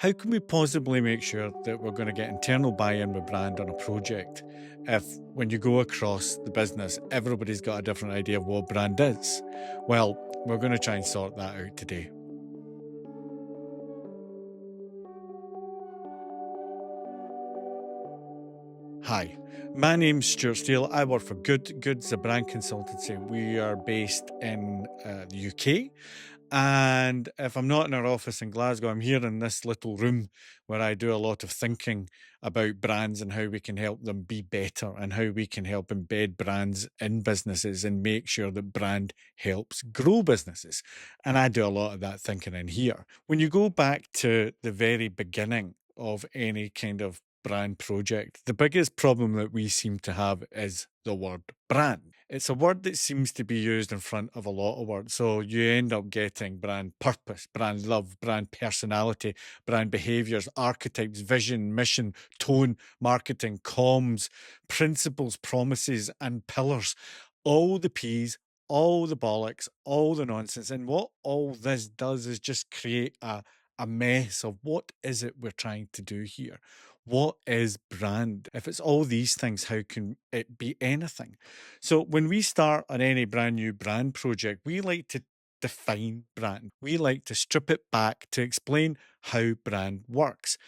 How can we possibly make sure that we're going to get internal buy in with brand on a project if, when you go across the business, everybody's got a different idea of what brand is? Well, we're going to try and sort that out today. Hi, my name's Stuart Steele. I work for Good. Good's a brand consultancy. We are based in the UK. And if I'm not in our office in Glasgow, I'm here in this little room where I do a lot of thinking about brands and how we can help them be better and how we can help embed brands in businesses and make sure that brand helps grow businesses. And I do a lot of that thinking in here. When you go back to the very beginning of any kind of brand project, the biggest problem that we seem to have is the word brand. It's a word that seems to be used in front of a lot of words. So you end up getting brand purpose, brand love, brand personality, brand behaviors, archetypes, vision, mission, tone, marketing, comms, principles, promises, and pillars. All the P's, all the bollocks, all the nonsense. And what all this does is just create a mess of what is it we're trying to do here? What is brand? If it's all these things, how can it be anything? So when we start on any brand new brand project, we like to define brand. We like to strip it back to explain how brand works.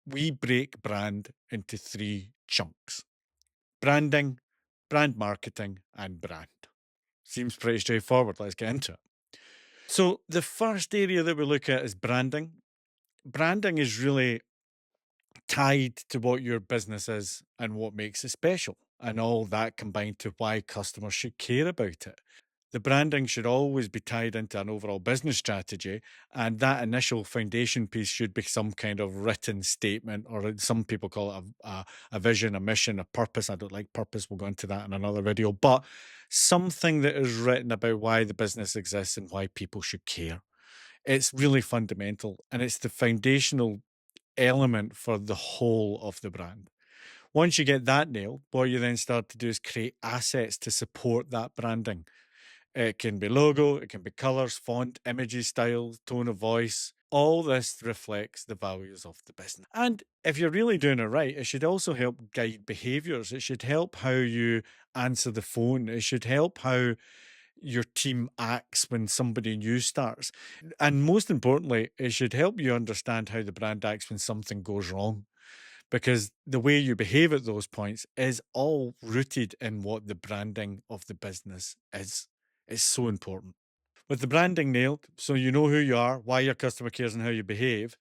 We break brand into three chunks: branding, brand marketing, and brand. Seems pretty straightforward. Let's get into it. So the first area that we look at is branding. Branding is really tied to what your business is and what makes it special, and all that combined to why customers should care about it. The branding should always be tied into an overall business strategy, and that initial foundation piece should be some kind of written statement, or some people call it a vision, a mission, a purpose. I don't like purpose. We'll go into that in another video, but something that is written about why the business exists and why people should care. It's really fundamental, and it's the foundational element for the whole of the brand. Once you get that nailed, what you then start to do is create assets to support that branding. It can be logo, it can be colors, font, images, styles, tone of voice. All this reflects the values of the business. And if you're really doing it right, it should also help guide behaviors. It should help how you answer the phone. It should help how your team acts when somebody new starts. And most importantly, it should help you understand how the brand acts when something goes wrong, because the way you behave at those points is all rooted in what the branding of the business is. It's so important. With the branding nailed, so you know who you are, why your customer cares, and how you behave,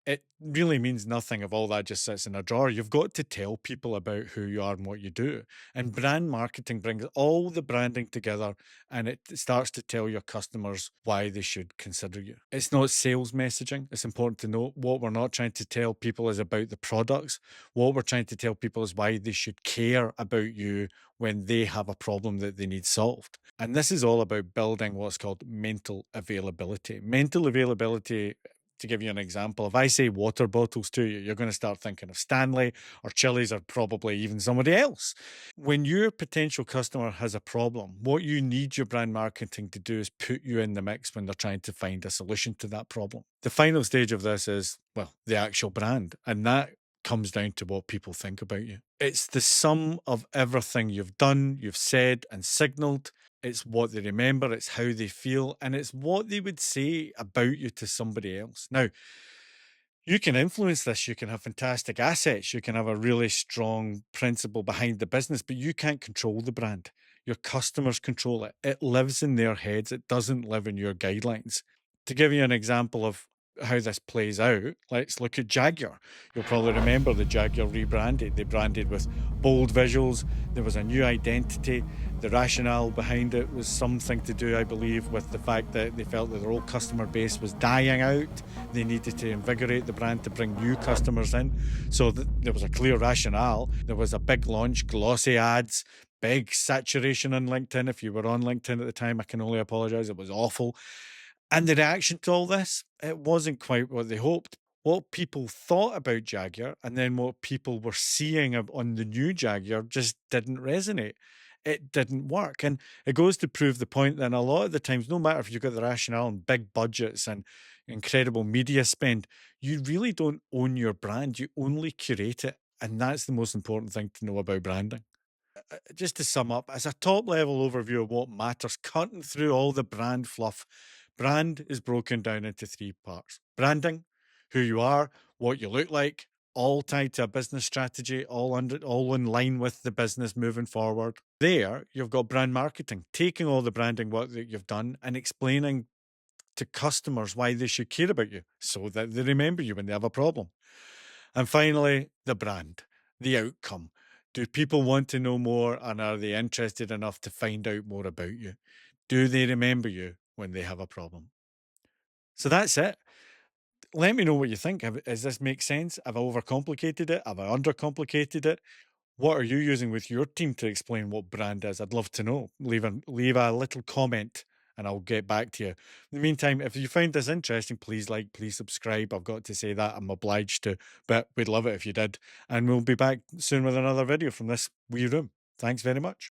it really means nothing if all that just sits in a drawer. You've got to tell people about who you are and what you do. And brand marketing brings all the branding together, and it starts to tell your customers why they should consider you. It's not sales messaging. It's important to note what we're not trying to tell people is about the products. What we're trying to tell people is why they should care about you when they have a problem that they need solved. And this is all about building what's called mental availability. Mental availability, to give you an example, if I say water bottles to you, you're going to start thinking of Stanley or Chili's or probably even somebody else. When your potential customer has a problem, what you need your brand marketing to do is put you in the mix when they're trying to find a solution to that problem. The final stage of this is, well, the actual brand. And that comes down to what people think about you. It's the sum of everything you've done, you've said, and signaled. It's what they remember, it's how they feel, and it's what they would say about you to somebody else. Now, you can influence this, you can have fantastic assets, you can have a really strong principle behind the business, but you can't control the brand. Your customers control it. It lives in their heads, it doesn't live in your guidelines. To give you an example of how this plays out, let's look at Jaguar. You'll probably remember the Jaguar rebranded. They branded with bold visuals. There was a new identity. The rationale behind it was something to do, I believe, with the fact that they felt that their old customer base was dying out. They needed to invigorate the brand to bring new customers in. So there was a clear rationale. There was a big launch, glossy ads, big saturation on LinkedIn. If you were on LinkedIn at the time, I can only apologize. It was awful. And the reaction to all this, it wasn't quite what they hoped. What people thought about Jaguar and then what people were seeing on the new Jaguar just didn't resonate. It didn't work. And it goes to prove the point that a lot of the times, no matter if you've got the rationale and big budgets and incredible media spend, you really don't own your brand. You only curate it. And that's the most important thing to know about branding. Just to sum up, as a top level overview of what matters, cutting through all the brand fluff, brand is broken down into three parts: branding, who you are, what you look like, all tied to a business strategy, all in line with the business moving forward. There, you've got brand marketing, taking all the branding work that you've done and explaining to customers why they should care about you so that they remember you when they have a problem. And finally, the brand, the outcome. Do people want to know more and are they interested enough to find out more about you? Do they remember you when they have a problem? So that's it. Let me know what you think. Does this make sense? Have I overcomplicated it? Have I undercomplicated it? What are you using with your team to explain what brand is? I'd love to know. Leave a little comment and I'll get back to you. In the meantime, if you find this interesting, please like, please subscribe. I've got to say that. I'm obliged to, but we'd love it if you did. And we'll be back soon with another video from this wee room. Thanks very much.